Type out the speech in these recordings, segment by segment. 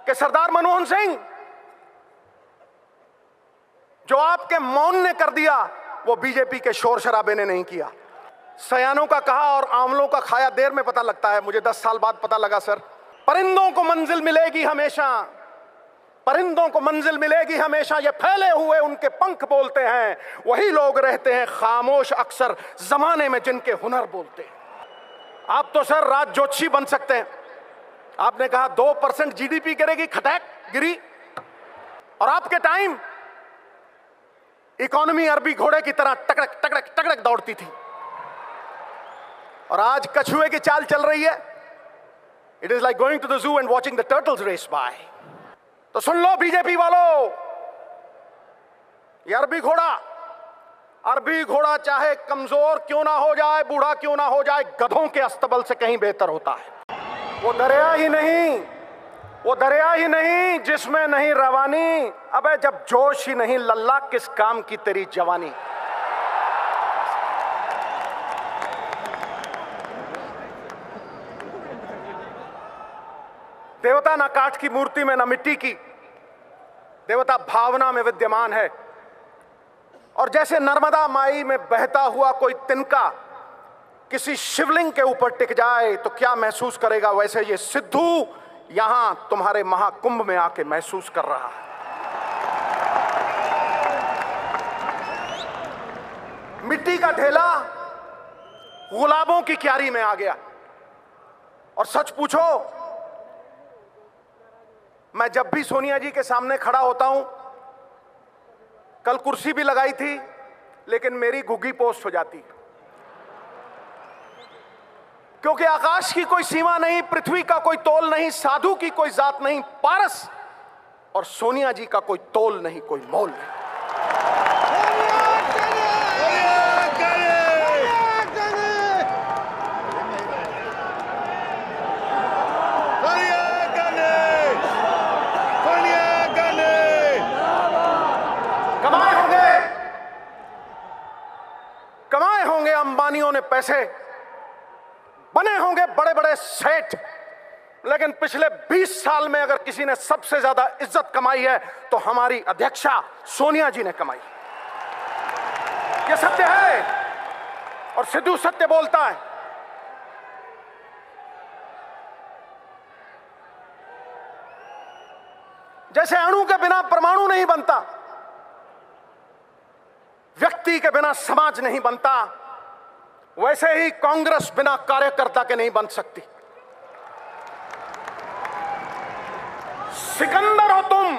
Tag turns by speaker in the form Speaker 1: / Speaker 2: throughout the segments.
Speaker 1: कि सरदार मनमोहन सिंह, जो आपके मौन ने कर दिया वो बीजेपी के शोर शराबे ने नहीं किया। सयानों का कहा और आंवलों का खाया देर में पता लगता है, मुझे 10 साल बाद पता लगा सर। परिंदों को मंजिल मिलेगी हमेशा, परिंदों को मंजिल मिलेगी हमेशा, ये फैले हुए उनके पंख बोलते हैं, वही लोग रहते हैं खामोश अक्सर जमाने में जिनके हुनर बोलते हैं। आप तो सर राज जोशी बन सकते हैं। आपने कहा 2% जीडीपी गिरेगी, खटैक गिरी, और आपके टाइम इकोनॉमी अरबी घोड़े की तरह टकड़क टकड़क टकड़क दौड़ती थी, और आज कछुए की चाल चल रही है। It is like going to the zoo and watching the turtles race by. तो सुन लो बीजेपी वालों, ये अरबी घोड़ा चाहे कमजोर क्यों ना हो जाए, बूढ़ा क्यों ना हो जाए, गधों के अस्तबल से कहीं बेहतर होता है। वो दरिया ही नहीं जिसमें नहीं रवानी, अबे जब जोश ही नहीं लल्ला किस काम की तेरी जवानी। देवता ना काठ की मूर्ति में ना मिट्टी की, देवता भावना में विद्यमान है। और जैसे नर्मदा माई में बहता हुआ कोई तिनका किसी शिवलिंग के ऊपर टिक जाए तो क्या महसूस करेगा, वैसे ये सिद्धू यहां तुम्हारे महाकुंभ में आके महसूस कर रहा है। मिट्टी का ढेला गुलाबों की क्यारी में आ गया। और सच पूछो, मैं जब भी सोनिया जी के सामने खड़ा होता हूं, कल कुर्सी भी लगाई थी लेकिन मेरी घुग्गी पोस्ट हो जाती, क्योंकि आकाश की कोई सीमा नहीं, पृथ्वी का कोई तोल नहीं, साधु की कोई जात नहीं, पारस और सोनिया जी का कोई तोल नहीं, कोई मोल नहीं। कमाए होंगे अंबानियों ने पैसे, बने होंगे बड़े बड़े सेठ, लेकिन पिछले 20 साल में अगर किसी ने सबसे ज्यादा इज्जत कमाई है तो हमारी अध्यक्षा सोनिया जी ने कमाई। यह सत्य है और सिद्धू सत्य बोलता है। जैसे अणु के बिना परमाणु नहीं बनता, व्यक्ति के बिना समाज नहीं बनता, वैसे ही कांग्रेस बिना कार्यकर्ता के नहीं बन सकती। सिकंदर हो तुम,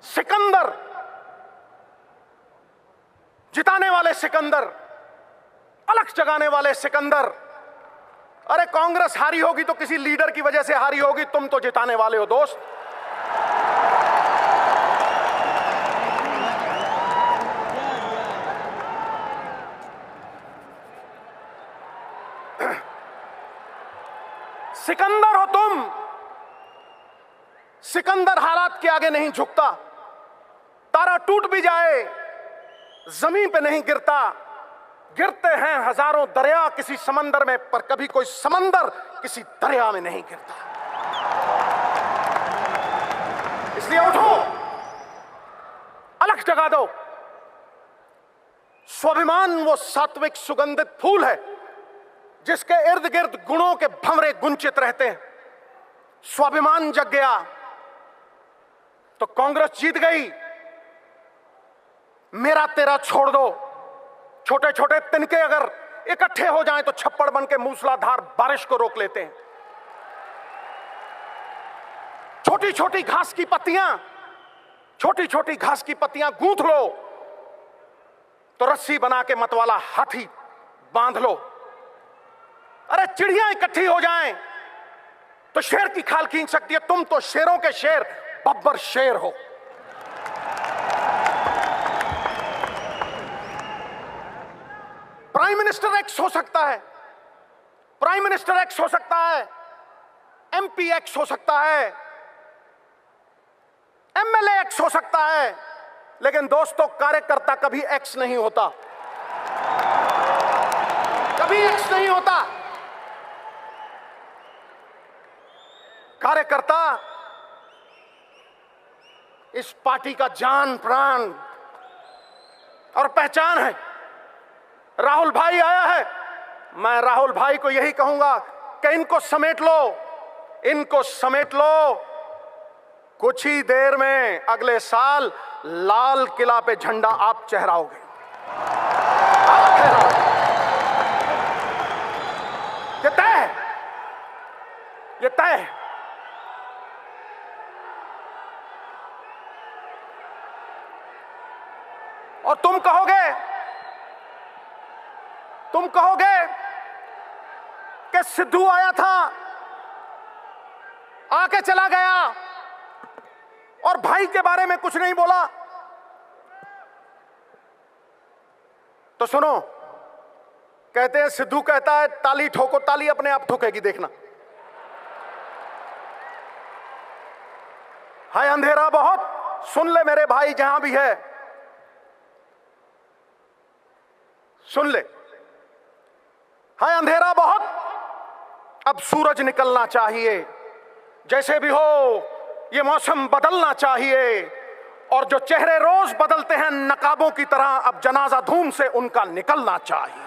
Speaker 1: सिकंदर, जिताने वाले सिकंदर, अलग जगाने वाले सिकंदर। अरे कांग्रेस हारी होगी तो किसी लीडर की वजह से हारी होगी, तुम तो जिताने वाले हो दोस्त। सिकंदर हो तुम, सिकंदर हालात के आगे नहीं झुकता, तारा टूट भी जाए जमीन पे नहीं गिरता, गिरते हैं हजारों दरिया किसी समंदर में, पर कभी कोई समंदर किसी दरिया में नहीं गिरता। इसलिए उठो, अलग जगा दो। स्वाभिमान वो सात्विक सुगंधित फूल है जिसके इर्द गिर्द गुणों के भंवरे गुंचित रहते हैं। स्वाभिमान जग गया तो कांग्रेस जीत गई। मेरा तेरा छोड़ दो, छोटे छोटे तिनके अगर इकट्ठे हो जाएं तो छप्पड़ बन के मूसलाधार बारिश को रोक लेते हैं। छोटी छोटी घास की पत्तियां, छोटी छोटी घास की पत्तियां गूंथ लो तो रस्सी बना के मतवाला हाथी बांध लो। अरे चिड़ियां इकट्ठी हो जाएं तो शेर की खाल खींच सकती है। तुम तो शेरों के शेर, बब्बर शेर हो। प्राइम मिनिस्टर एक्स हो सकता है, प्राइम मिनिस्टर एक्स हो सकता है, एमपी एक्स हो सकता है, एमएलए एक्स हो सकता है, लेकिन दोस्तों कार्यकर्ता कभी एक्स नहीं होता, कभी एक्स नहीं होता। कार्यकर्ता इस पार्टी का जान प्राण और पहचान है। राहुल भाई आया है, मैं राहुल भाई को यही कहूंगा कि इनको समेट लो, इनको समेट लो। कुछ ही देर में अगले साल लाल किला पे झंडा आप चहराओगे, आप फहराओगे। ये तय है, ये तय है। और तुम कहोगे कि सिद्धू आया था, आके चला गया और भाई के बारे में कुछ नहीं बोला। तो सुनो, कहते हैं सिद्धू कहता है ताली ठोको, ताली अपने आप ठोकेगी, देखना। है अंधेरा बहुत, सुन ले मेरे भाई जहां भी है, सुन ले। है अंधेरा बहुत, अब सूरज निकलना चाहिए। जैसे भी हो ये मौसम बदलना चाहिए। और जो चेहरे रोज बदलते हैं नकाबों की तरह, अब जनाजा धूम से उनका निकलना चाहिए।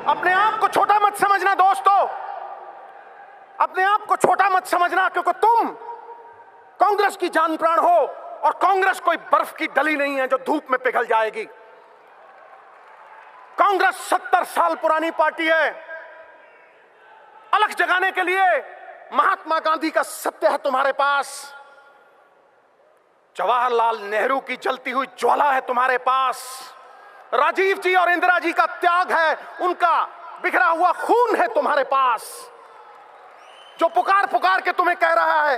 Speaker 1: अपने आप को छोटा मत समझना दोस्तों, अपने आप को छोटा मत समझना, क्योंकि तुम कांग्रेस की जान प्राण हो और कांग्रेस कोई बर्फ की डली नहीं है जो धूप में पिघल जाएगी। कांग्रेस 70 साल पुरानी पार्टी है। अलग जगाने के लिए महात्मा गांधी का सत्य है तुम्हारे पास, जवाहरलाल नेहरू की जलती हुई ज्वाला है तुम्हारे पास, राजीव जी और इंदिरा जी का त्याग है, उनका बिखरा हुआ खून है तुम्हारे पास, जो पुकार पुकार के तुम्हें कह रहा है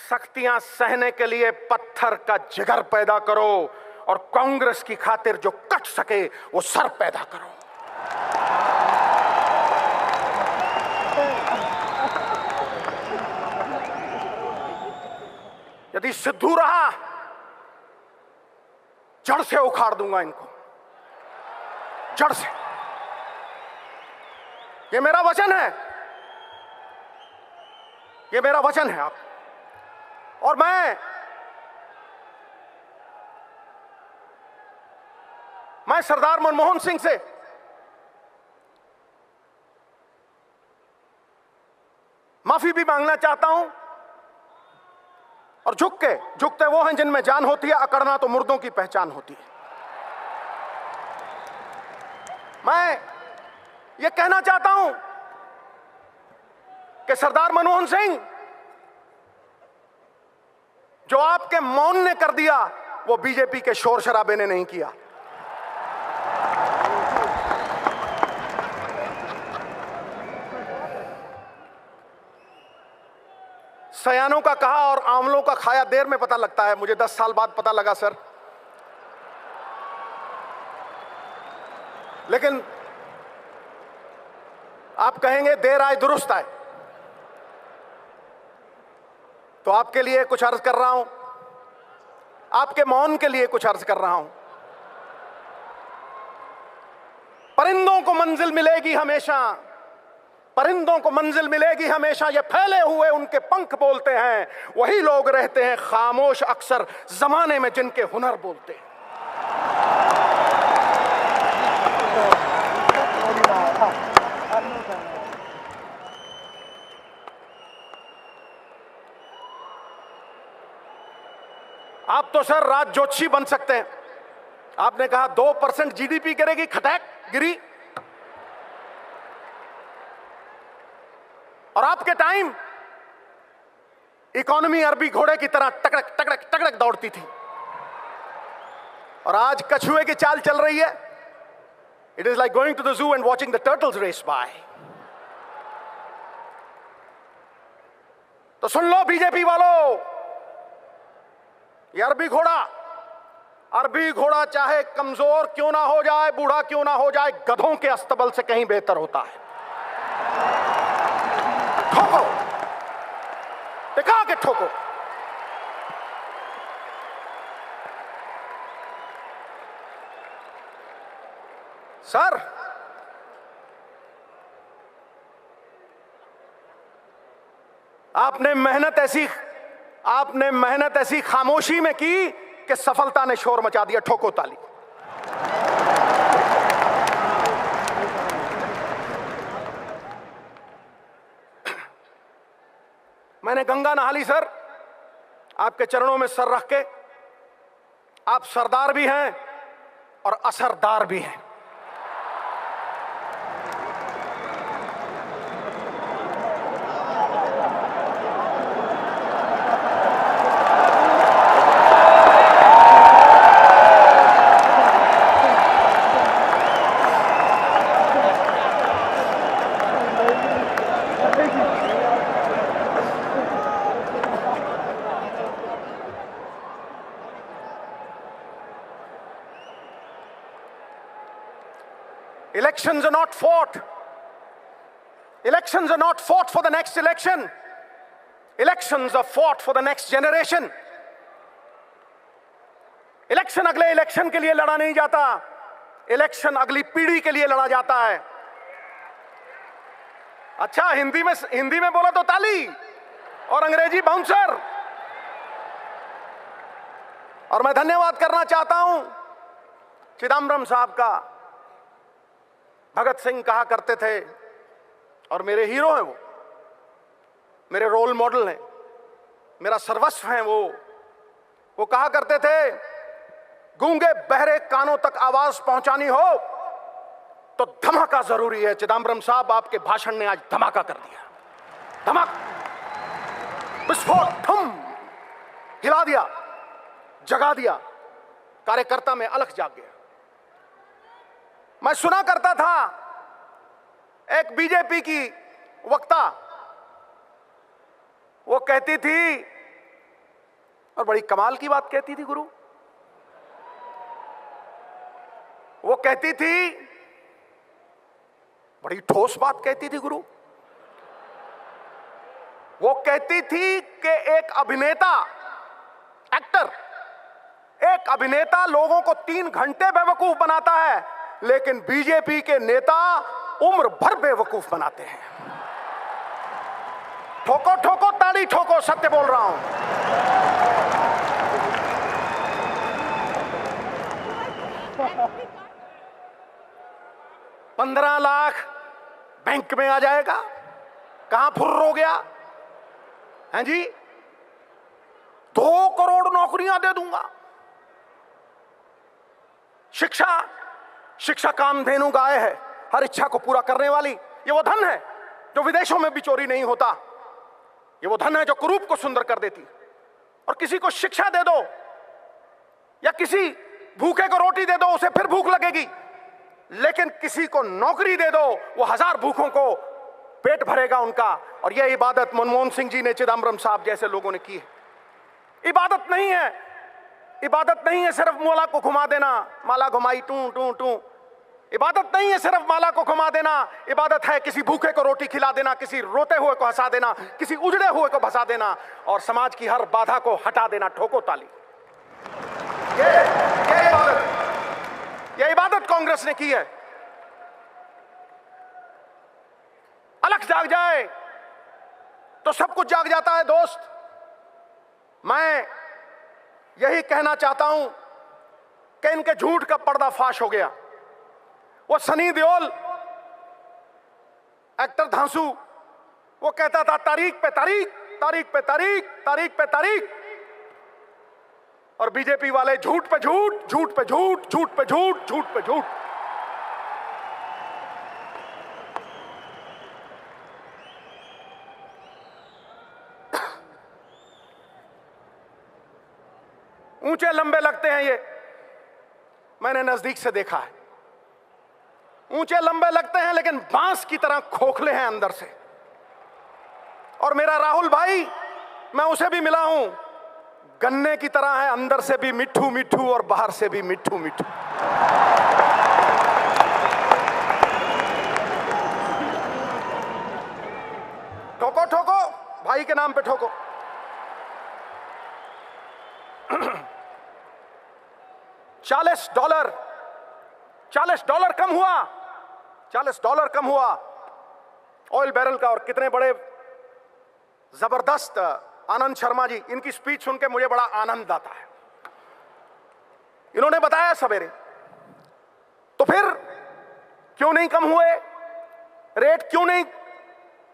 Speaker 1: सख्तियां सहने के लिए पत्थर का जिगर पैदा करो और कांग्रेस की खातिर जो कट सके वो सर पैदा करो। यदि सिद्धू रहा, जड़ से उखाड़ दूंगा इनको, जड़ से। ये मेरा वचन है, ये मेरा वचन है। आप और मैं सरदार मनमोहन सिंह से माफी भी मांगना चाहता हूं। और झुकते वो हैं जिनमें जान होती है, अकड़ना तो मुर्दों की पहचान होती है। मैं ये कहना चाहता हूं कि सरदार मनमोहन सिंह, जो आपके मौन ने कर दिया वो बीजेपी के शोर शराबे ने नहीं किया। सयानों का कहा और आंवलों का खाया देर में पता लगता है, मुझे 10 साल बाद पता लगा सर। लेकिन आप कहेंगे देर आए दुरुस्त आए, तो आपके लिए कुछ अर्ज कर रहा हूं, आपके मौन के लिए कुछ अर्ज कर रहा हूं। परिंदों को मंजिल मिलेगी हमेशा, परिंदों को मंजिल मिलेगी हमेशा, ये फैले हुए उनके पंख बोलते हैं, वही लोग रहते हैं खामोश अक्सर जमाने में जिनके हुनर बोलते हैं। आप तो सर राज जोशी बन सकते हैं। आपने कहा 2% जीडीपी गिरेगी, खटैक गिरी। और आपके टाइम इकोनॉमी अरबी घोड़े की तरह टकड़क टकड़क टकड़क दौड़ती थी, और आज कछुए की चाल चल रही है। It is like going to the zoo and watching the turtles race by. तो सुन लो बीजेपी वालों, ये अरबी घोड़ा चाहे कमजोर क्यों ना हो जाए, बूढ़ा क्यों ना हो जाए, गधों के अस्तबल से कहीं बेहतर होता है। ठोको, भड़का के ठोको। सर, आपने मेहनत ऐसी खामोशी में की कि सफलता ने शोर मचा दिया। ठोको ताली। मैंने गंगा नहा ली सर, आपके चरणों में सर रख के। आप सरदार भी हैं और असरदार भी हैं। Elections are not fought. Elections are not fought for the next election. Elections are fought for the next generation. Election अगले इलेक्शन के लिए लड़ा नहीं जाता, इलेक्शन अगली पीढ़ी के लिए लड़ा जाता है। अच्छा, हिंदी में बोला तो ताली और अंग्रेजी बाउंसर। और मैं धन्यवाद करना चाहता हूं चिदम्बरम साहब का। भगत सिंह कहा करते थे, और मेरे हीरो हैं वो, मेरे रोल मॉडल हैं, मेरा सर्वस्व हैं वो कहा करते थे, गूंगे बहरे कानों तक आवाज पहुंचानी हो तो धमाका जरूरी है। चिदम्बरम साहब, आपके भाषण ने आज धमाका कर दिया। धमाका, विस्फोट, थम, हिला दिया, जगा दिया, कार्यकर्ता में अलख जाग गया। मैं सुना करता था एक बीजेपी की वक्ता, वो कहती थी, और बड़ी कमाल की बात कहती थी गुरु, वो कहती थी, बड़ी ठोस बात कहती थी गुरु, वो कहती थी कि एक अभिनेता लोगों को 3 घंटे बेवकूफ बनाता है, लेकिन बीजेपी के नेता उम्र भर बेवकूफ बनाते हैं। ठोको ठोको ताली ठोको, सत्य बोल रहा हूं। 15 लाख बैंक में आ जाएगा, कहां फुर्र हो गया हैं जी? 2 करोड़ नौकरियां दे दूंगा। शिक्षा कामधेनु गाय है, हर इच्छा को पूरा करने वाली। ये वो धन है जो विदेशों में भी चोरी नहीं होता। ये वो धन है जो कुरूप को सुंदर कर देती। और किसी को शिक्षा दे दो या किसी भूखे को रोटी दे दो, उसे फिर भूख लगेगी, लेकिन किसी को नौकरी दे दो, वो 1000 भूखों को पेट भरेगा उनका। और यह इबादत मनमोहन सिंह जी ने, चिदम्बरम साहब जैसे लोगों ने की है। इबादत नहीं है सिर्फ माला को घुमा देना, माला घुमाई टू टू टू। इबादत नहीं है सिर्फ माला को घुमा देना, इबादत है किसी भूखे को रोटी खिला देना, किसी रोते हुए को हंसा देना, किसी उजड़े हुए को भसा देना, और समाज की हर बाधा को हटा देना। ठोको ताली। ये इबादत कांग्रेस ने की है। अलख जाग जाए तो सब कुछ जाग जाता है दोस्त। मैं यही कहना चाहता हूं कि इनके झूठ का पर्दाफाश हो गया। वो सनी देओल, एक्टर धांसू, वो कहता था तारीख पे तारीख, तारीख पे तारीख, तारीख पे तारीख। और बीजेपी वाले झूठ पे झूठ, झूठ पे झूठ, झूठ पे झूठ, झूठ पे झूठ। ऊंचे लंबे लगते हैं ये, मैंने नजदीक से देखा है। ऊंचे लंबे लगते हैं लेकिन बांस की तरह खोखले हैं अंदर से। और मेरा राहुल भाई, मैं उसे भी मिला हूं, गन्ने की तरह है, अंदर से भी मिठू मिठू और बाहर से भी मिठू मिठू। ठोको ठोको, भाई के नाम पे ठोको। $40 $40 कम हुआ, $40 कम हुआ ऑयल बैरल का। और कितने बड़े जबरदस्त आनंद शर्मा जी, इनकी स्पीच सुन के मुझे बड़ा आनंद आता है। इन्होंने बताया सवेरे, तो फिर क्यों नहीं कम हुए रेट, क्यों नहीं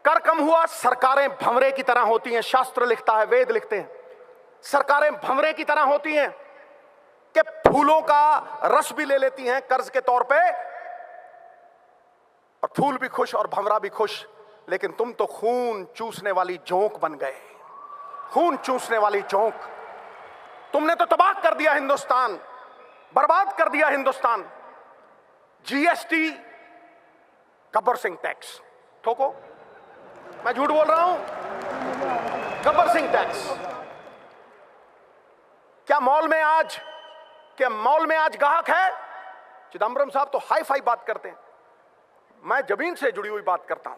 Speaker 1: कर कम हुआ? सरकारें भंवरे की तरह होती हैं, शास्त्र लिखता है, वेद लिखते हैं, सरकारें भंवरे की तरह होती हैं कि फूलों का रस भी ले लेती हैं कर्ज के तौर पे, और फूल भी खुश और भंवरा भी खुश। लेकिन तुम तो खून चूसने वाली जोंक बन गए, खून चूसने वाली जोंक। तुमने तो तबाह कर दिया हिंदुस्तान, बर्बाद कर दिया हिंदुस्तान। जीएसटी, गब्बर सिंह टैक्स ठोको, मैं झूठ बोल रहा हूं? गब्बर सिंह टैक्स। क्या मॉल में आज ग्राहक है? चिदंबरम साहब तो हाई फाई बात करते हैं, मैं जमीन से जुड़ी हुई बात करता हूं,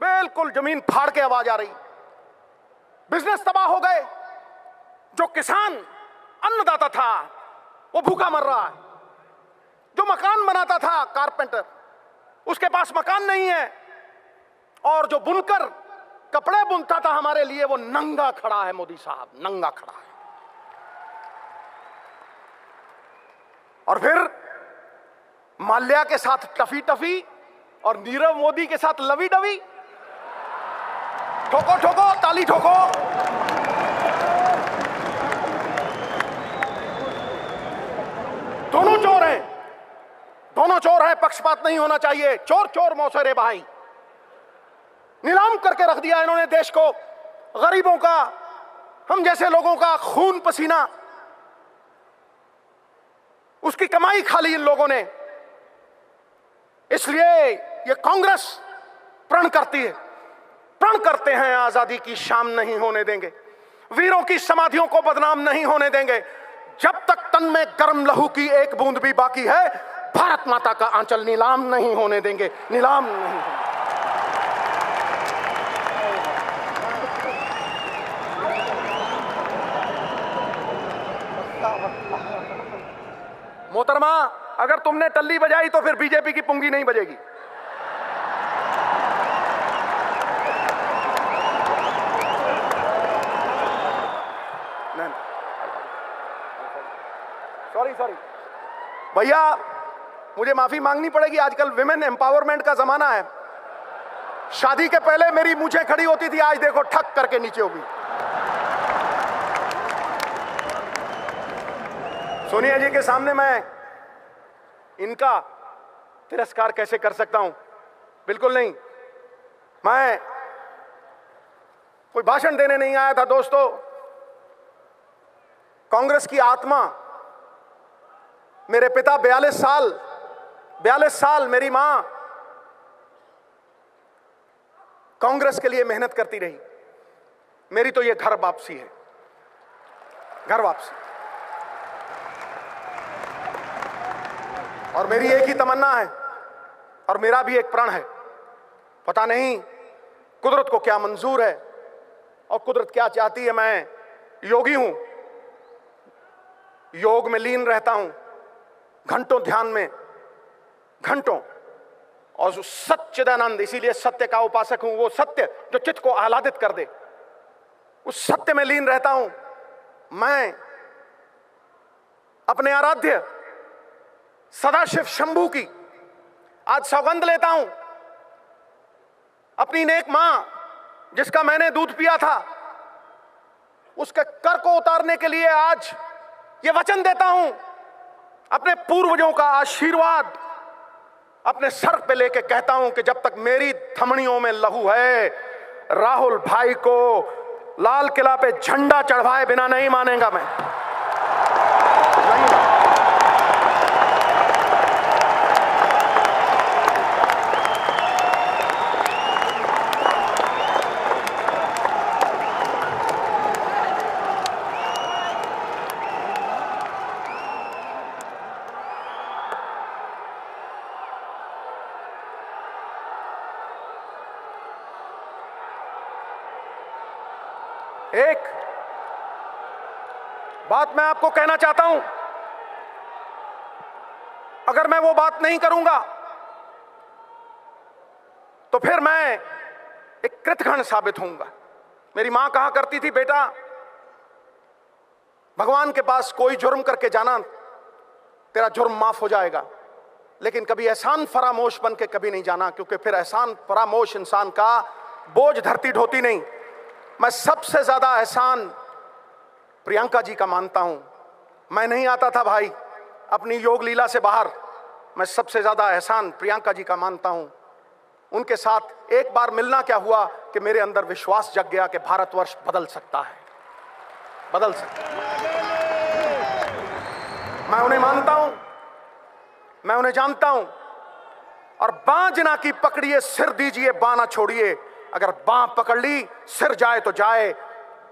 Speaker 1: बिल्कुल जमीन फाड़ के आवाज आ रही। बिजनेस तबाह हो गए। जो किसान अन्नदाता था वो भूखा मर रहा है। जो मकान बनाता था कारपेंटर, उसके पास मकान नहीं है। और जो बुनकर कपड़े बुनता था हमारे लिए, वो नंगा खड़ा है। मोदी साहब नंगा खड़ा है। और फिर माल्या के साथ टफी टफी और नीरव मोदी के साथ लवी डवी। ठोको ठोको, ताली ठोको। दोनों चोर हैं, दोनों चोर हैं, पक्षपात नहीं होना चाहिए। चोर चोर मौसेरे भाई। नीलाम करके रख दिया इन्होंने देश को, गरीबों का, हम जैसे लोगों का खून पसीना, उसकी कमाई खा ली इन लोगों ने। इसलिए ये कांग्रेस प्रण करती है, प्रण करते हैं, आजादी की शाम नहीं होने देंगे, वीरों की समाधियों को बदनाम नहीं होने देंगे। जब तक तन में गर्म लहू की एक बूंद भी बाकी है, भारत माता का आंचल नीलाम नहीं होने देंगे, नीलाम नहीं होने। मोहतरमा, अगर तुमने टल्ली बजाई तो फिर बीजेपी की पुंगी नहीं बजेगी। सॉरी भैया, मुझे माफी मांगनी पड़ेगी। आजकल विमेन एम्पावरमेंट का जमाना है। शादी के पहले मेरी मूंछें खड़ी होती थी, आज देखो ठक करके नीचे होगी। सोनिया जी के सामने मैं इनका तिरस्कार कैसे कर सकता हूं? बिल्कुल नहीं। मैं कोई भाषण देने नहीं आया था दोस्तों। कांग्रेस की आत्मा, मेरे पिता 42 साल, मेरी मां कांग्रेस के लिए मेहनत करती रही। मेरी तो ये घर वापसी है, घर वापसी। और मेरी एक ही तमन्ना है और मेरा भी एक प्रण है। पता नहीं कुदरत को क्या मंजूर है और कुदरत क्या चाहती है। मैं योगी हूं, योग में लीन रहता हूं, घंटों ध्यान में, घंटों। और सच्चिदानंद, इसीलिए सत्य का उपासक हूं। वो सत्य जो चित्त को आह्लादित कर दे, उस सत्य में लीन रहता हूं। मैं अपने आराध्य सदाशिव शंभू की आज सौगंध लेता हूं। अपनी नेक मां जिसका मैंने दूध पिया था, उसके कर को उतारने के लिए आज ये वचन देता हूं। अपने पूर्वजों का आशीर्वाद अपने सर पे लेके कहता हूं कि जब तक मेरी धमनियों में लहू है, राहुल भाई को लाल किला पे झंडा चढ़वाए बिना नहीं मानेगा मैं, नहीं मानेगा। एक बात मैं आपको कहना चाहता हूं, अगर मैं वो बात नहीं करूंगा तो फिर मैं एक कृतघ्न साबित होऊंगा। मेरी मां कहा करती थी, बेटा भगवान के पास कोई जुर्म करके जाना, तेरा जुर्म माफ हो जाएगा, लेकिन कभी एहसान फरामोश बन के कभी नहीं जाना, क्योंकि फिर एहसान फरामोश इंसान का बोझ धरती ढोती नहीं। मैं सबसे ज्यादा एहसान प्रियंका जी का मानता हूं। मैं नहीं आता था भाई अपनी योग लीला से बाहर, मैं सबसे ज्यादा एहसान प्रियंका जी का मानता हूं। उनके साथ एक बार मिलना क्या हुआ कि मेरे अंदर विश्वास जग गया कि भारतवर्ष बदल सकता है, बदल सकता है। मैं उन्हें मानता हूं, मैं उन्हें जानता हूं। और बांह जना की पकड़िए, सिर दीजिए, बांह ना छोड़िए। अगर बांह पकड़ ली, सिर जाए तो जाए,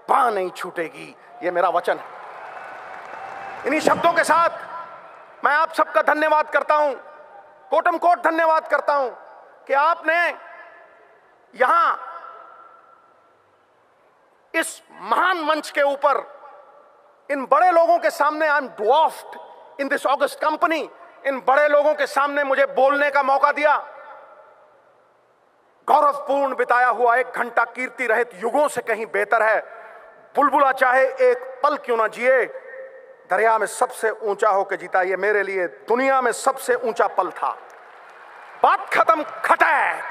Speaker 1: बांह नहीं छूटेगी, ये मेरा वचन है। इन्हीं शब्दों के साथ मैं आप सबका धन्यवाद करता हूं, कोटम कोट धन्यवाद करता हूं कि आपने यहां इस महान मंच के ऊपर इन बड़े लोगों के सामने, I am dwarfed in this august company, इन बड़े लोगों के सामने मुझे बोलने का मौका दिया। गौरवपूर्ण बिताया हुआ 1 घंटा कीर्ति रहित युगों से कहीं बेहतर है। बुलबुला चाहे एक पल क्यों ना जिए, दरिया में सबसे ऊंचा होकर जीता, ये मेरे लिए दुनिया में सबसे ऊंचा पल था। बात खत्म, खटैक।